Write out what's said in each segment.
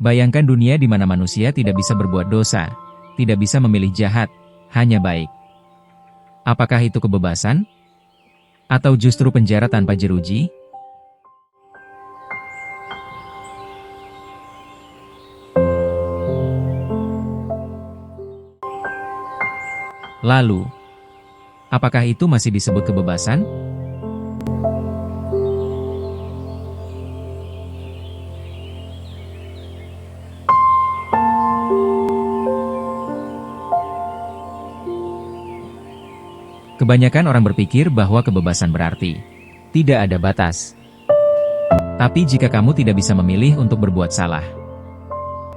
Bayangkan dunia di mana manusia tidak bisa berbuat dosa, tidak bisa memilih jahat, hanya baik. Apakah itu kebebasan? Atau justru penjara tanpa jeruji? Lalu, apakah itu masih disebut kebebasan? Kebanyakan orang berpikir bahwa kebebasan berarti tidak ada batas. Tapi jika kamu tidak bisa memilih untuk berbuat salah,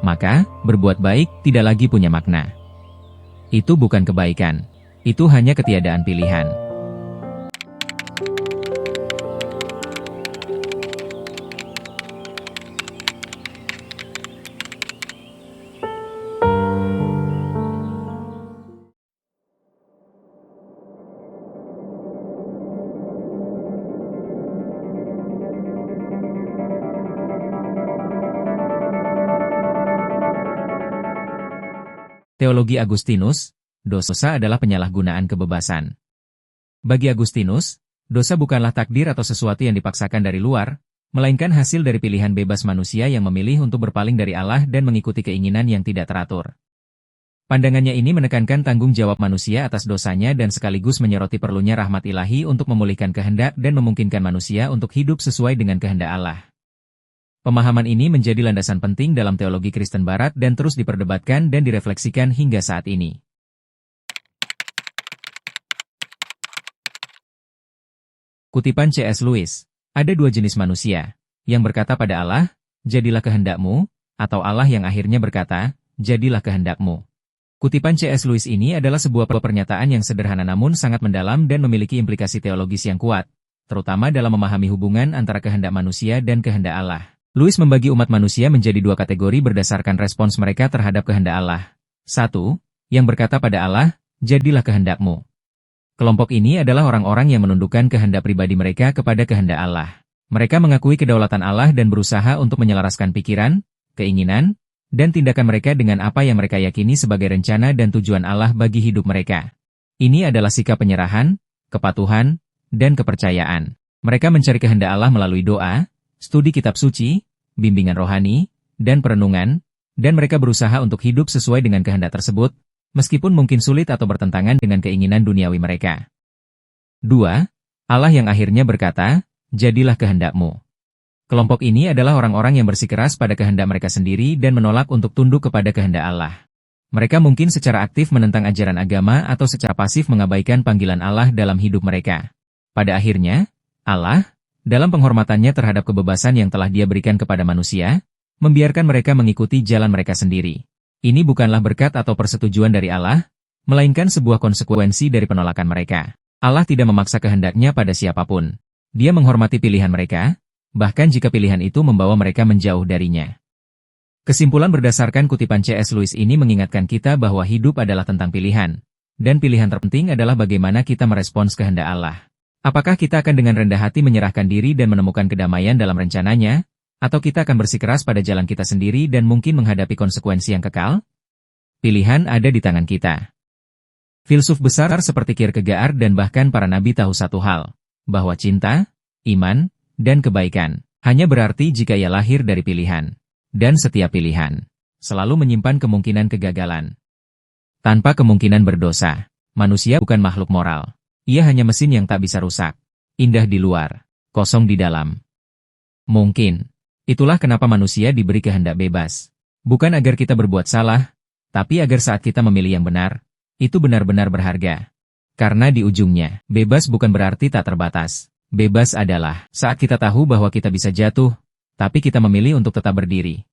maka berbuat baik tidak lagi punya makna. Itu bukan kebaikan, itu hanya ketiadaan pilihan. Teologi Agustinus, dosa adalah penyalahgunaan kebebasan. Bagi Agustinus, dosa bukanlah takdir atau sesuatu yang dipaksakan dari luar, melainkan hasil dari pilihan bebas manusia yang memilih untuk berpaling dari Allah dan mengikuti keinginan yang tidak teratur. Pandangannya ini menekankan tanggung jawab manusia atas dosanya dan sekaligus menyoroti perlunya rahmat ilahi untuk memulihkan kehendak dan memungkinkan manusia untuk hidup sesuai dengan kehendak Allah. Pemahaman ini menjadi landasan penting dalam teologi Kristen Barat dan terus diperdebatkan dan direfleksikan hingga saat ini. Kutipan C.S. Lewis, ada dua jenis manusia, yang berkata pada Allah, jadilah kehendakmu, atau Allah yang akhirnya berkata, jadilah kehendakmu. Kutipan C.S. Lewis ini adalah sebuah pernyataan yang sederhana namun sangat mendalam dan memiliki implikasi teologis yang kuat, terutama dalam memahami hubungan antara kehendak manusia dan kehendak Allah. Lewis membagi umat manusia menjadi dua kategori berdasarkan respons mereka terhadap kehendak Allah. 1. Yang berkata pada Allah, jadilah kehendakmu. Kelompok ini adalah orang-orang yang menundukkan kehendak pribadi mereka kepada kehendak Allah. Mereka mengakui kedaulatan Allah dan berusaha untuk menyelaraskan pikiran, keinginan, dan tindakan mereka dengan apa yang mereka yakini sebagai rencana dan tujuan Allah bagi hidup mereka. Ini adalah sikap penyerahan, kepatuhan, dan kepercayaan. Mereka mencari kehendak Allah melalui doa, studi kitab suci, bimbingan rohani, dan perenungan, dan mereka berusaha untuk hidup sesuai dengan kehendak tersebut, meskipun mungkin sulit atau bertentangan dengan keinginan duniawi mereka. 2. Allah yang akhirnya berkata, jadilah kehendakmu. Kelompok ini adalah orang-orang yang bersikeras pada kehendak mereka sendiri dan menolak untuk tunduk kepada kehendak Allah. Mereka mungkin secara aktif menentang ajaran agama atau secara pasif mengabaikan panggilan Allah dalam hidup mereka. Pada akhirnya, Allah, dalam penghormatannya terhadap kebebasan yang telah Dia berikan kepada manusia, membiarkan mereka mengikuti jalan mereka sendiri. Ini bukanlah berkat atau persetujuan dari Allah, melainkan sebuah konsekuensi dari penolakan mereka. Allah tidak memaksa kehendaknya pada siapapun. Dia menghormati pilihan mereka, bahkan jika pilihan itu membawa mereka menjauh darinya. Kesimpulan berdasarkan kutipan C.S. Lewis ini mengingatkan kita bahwa hidup adalah tentang pilihan, dan pilihan terpenting adalah bagaimana kita merespons kehendak Allah. Apakah kita akan dengan rendah hati menyerahkan diri dan menemukan kedamaian dalam rencananya, atau kita akan bersikeras pada jalan kita sendiri dan mungkin menghadapi konsekuensi yang kekal? Pilihan ada di tangan kita. Filsuf besar seperti Kierkegaard dan bahkan para nabi tahu satu hal, bahwa cinta, iman, dan kebaikan hanya berarti jika ia lahir dari pilihan. Dan setiap pilihan selalu menyimpan kemungkinan kegagalan. Tanpa kemungkinan berdosa, manusia bukan makhluk moral. Ia hanya mesin yang tak bisa rusak. Indah di luar, kosong di dalam. Mungkin, itulah kenapa manusia diberi kehendak bebas. Bukan agar kita berbuat salah, tapi agar saat kita memilih yang benar, itu benar-benar berharga. Karena di ujungnya, bebas bukan berarti tak terbatas. Bebas adalah saat kita tahu bahwa kita bisa jatuh, tapi kita memilih untuk tetap berdiri.